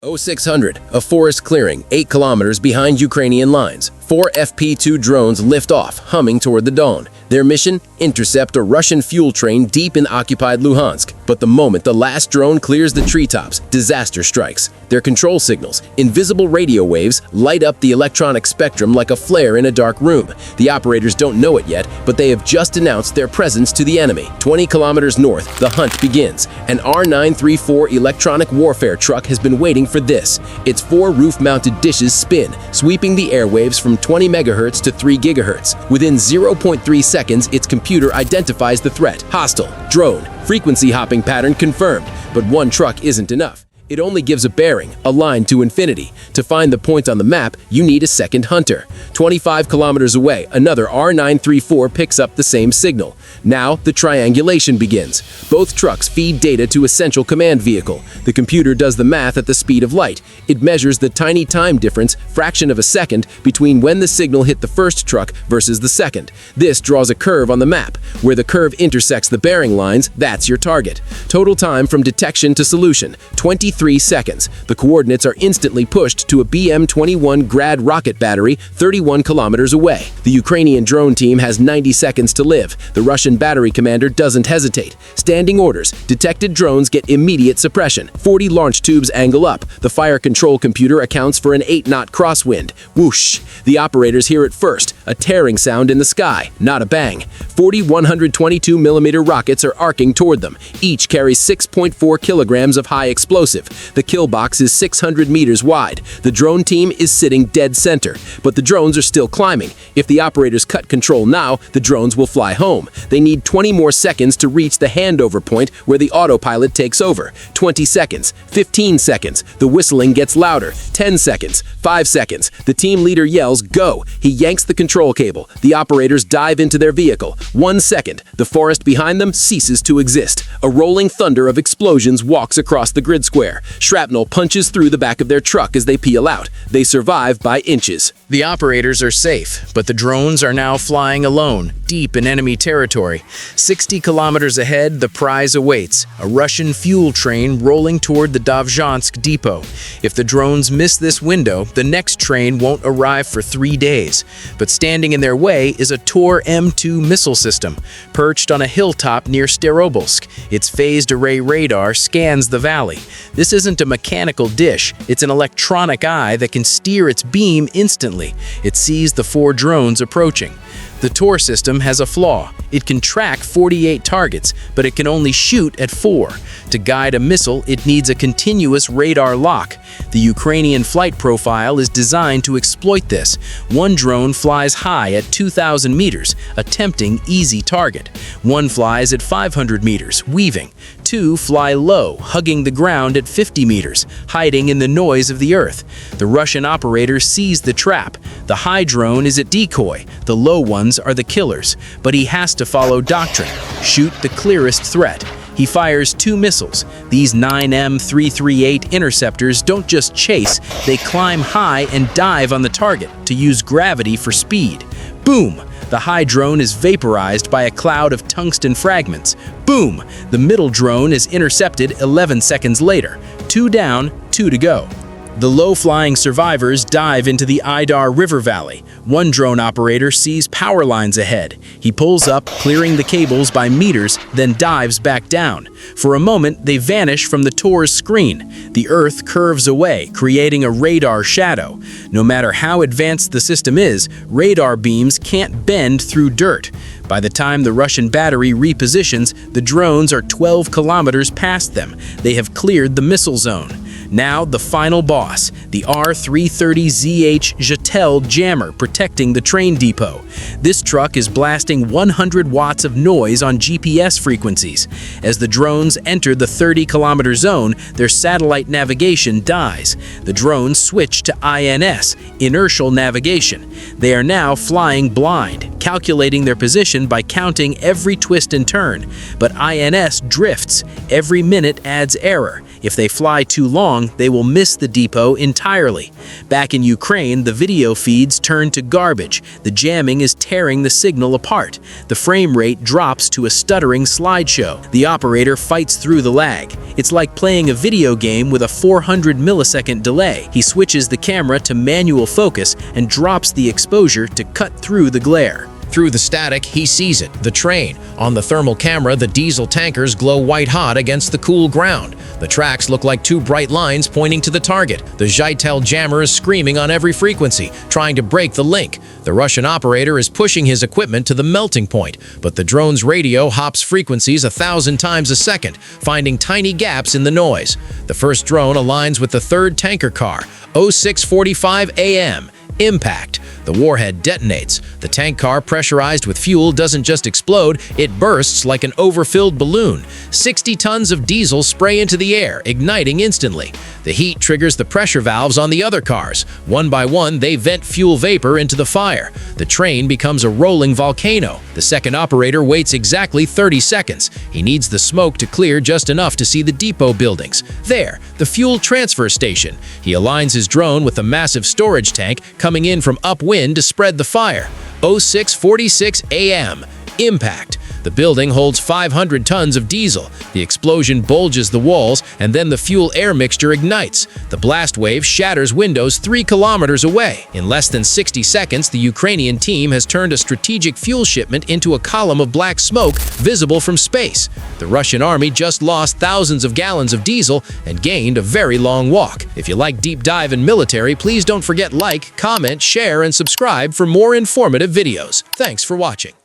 0600, a forest clearing 8 kilometers behind Ukrainian lines. 4 FP-2 drones lift off, humming toward the dawn. Their mission? Intercept a Russian fuel train deep in occupied Luhansk. But the moment the last drone clears the treetops, disaster strikes. Their control signals, invisible radio waves, light up the electronic spectrum like a flare in a dark room. The operators don't know it yet, but they have just announced their presence to the enemy. 20 kilometers north, the hunt begins. An R934 electronic warfare truck has been waiting for this. Its 4 roof-mounted dishes spin, sweeping the airwaves from 20 megahertz to 3 gigahertz. Within 0.3 seconds, its computer identifies the threat. Hostile, drone, frequency hopping pattern confirmed. But one truck isn't enough. It only gives a bearing, a line to infinity. To find the point on the map, you need a second hunter. 25 kilometers away, another R934 picks up the same signal. Now, the triangulation begins. Both trucks feed data to a central command vehicle. The computer does the math at the speed of light. It measures the tiny time difference, fraction of a second, between when the signal hit the first truck versus the second. This draws a curve on the map. Where the curve intersects the bearing lines, that's your target. Total time from detection to solution, 23 seconds. The coordinates are instantly pushed to a BM-21 Grad rocket battery 31 kilometers away. The Ukrainian drone team has 90 seconds to live. The Russian battery commander doesn't hesitate. Standing orders. Detected drones get immediate suppression. 40 launch tubes angle up. The fire control computer accounts for an 8-knot crosswind. Whoosh! The operators hear it first. A tearing sound in the sky, not a bang. 40 122mm rockets are arcing toward them. Each carries 6.4 kilograms of high explosive. The kill box is 600 meters wide. The drone team is sitting dead center, but the drones are still climbing. If the operators cut control now, the drones will fly home. They need 20 more seconds to reach the handover point where the autopilot takes over. 20 seconds, 15 seconds, the whistling gets louder. 10 seconds, 5 seconds, the team leader yells, "Go!" He yanks the control cable. The operators dive into their vehicle. 1 second, the forest behind them ceases to exist. A rolling thunder of explosions walks across the grid square. Shrapnel punches through the back of their truck as they peel out. They survive by inches. The operators are safe, but the drones are now flying alone, deep in enemy territory. 60 kilometers ahead, the prize awaits, a Russian fuel train rolling toward the Dovzhansk depot. If the drones miss this window, the next train won't arrive for 3 days. But standing in their way is a Tor M2 missile system, perched on a hilltop near Starobolsk. Its phased array radar scans the valley. This isn't a mechanical dish, it's an electronic eye that can steer its beam instantly. It sees the 4 drones approaching. The Tor system has a flaw. It can track 48 targets, but it can only shoot at 4. To guide a missile, it needs a continuous radar lock. The Ukrainian flight profile is designed to exploit this. One drone flies high at 2,000 meters, a tempting, easy target. One flies at 500 meters, weaving. 2 fly low, hugging the ground at 50 meters, hiding in the noise of the earth. The Russian operator sees the trap. The high drone is a decoy. The low ones are the killers. But he has to follow doctrine. Shoot the clearest threat. He fires 2 missiles. These 9M338 interceptors don't just chase, they climb high and dive on the target to use gravity for speed. Boom! The high drone is vaporized by a cloud of tungsten fragments. Boom! The middle drone is intercepted 11 seconds later. 2 down, 2 to go. The low-flying survivors dive into the Idar River Valley. One drone operator sees power lines ahead. He pulls up, clearing the cables by meters, then dives back down. For a moment, they vanish from the Tor's screen. The Earth curves away, creating a radar shadow. No matter how advanced the system is, radar beams can't bend through dirt. By the time the Russian battery repositions, the drones are 12 kilometers past them. They have cleared the missile zone. Now, the final boss, the R330ZH Jetel jammer protecting the train depot. This truck is blasting 100 watts of noise on GPS frequencies. As the drones enter the 30-kilometer zone, their satellite navigation dies. The drones switch to INS, inertial navigation. They are now flying blind, calculating their position by counting every twist and turn. But INS drifts. Every minute adds error. If they fly too long, they will miss the depot entirely. Back in Ukraine, the video feeds turn to garbage. The jamming is tearing the signal apart. The frame rate drops to a stuttering slideshow. The operator fights through the lag. It's like playing a video game with a 400 millisecond delay. He switches the camera to manual focus and drops the exposure to cut through the glare. Through the static, he sees it, the train. On the thermal camera, the diesel tankers glow white-hot against the cool ground. The tracks look like two bright lines pointing to the target. The Zytel jammer is screaming on every frequency, trying to break the link. The Russian operator is pushing his equipment to the melting point, but the drone's radio hops frequencies 1,000 times a second, finding tiny gaps in the noise. The first drone aligns with the third tanker car, 06:45 a.m. Impact. The warhead detonates. The tank car, pressurized with fuel, doesn't just explode, it bursts like an overfilled balloon. 60 tons of diesel spray into the air, igniting instantly. The heat triggers the pressure valves on the other cars. One by one, they vent fuel vapor into the fire. The train becomes a rolling volcano. The second operator waits exactly 30 seconds. He needs the smoke to clear just enough to see the depot buildings. There, the fuel transfer station. He aligns his drone with a massive storage tank coming in from upwind to spread the fire. 06:46 a.m. Impact. The building holds 500 tons of diesel. The explosion bulges the walls, and then the fuel-air mixture ignites. The blast wave shatters windows 3 kilometers away. In less than 60 seconds, the Ukrainian team has turned a strategic fuel shipment into a column of black smoke visible from space. The Russian army just lost thousands of gallons of diesel and gained a very long walk. If you like deep dive in military, please don't forget like, comment, share, and subscribe for more informative videos. Thanks for watching.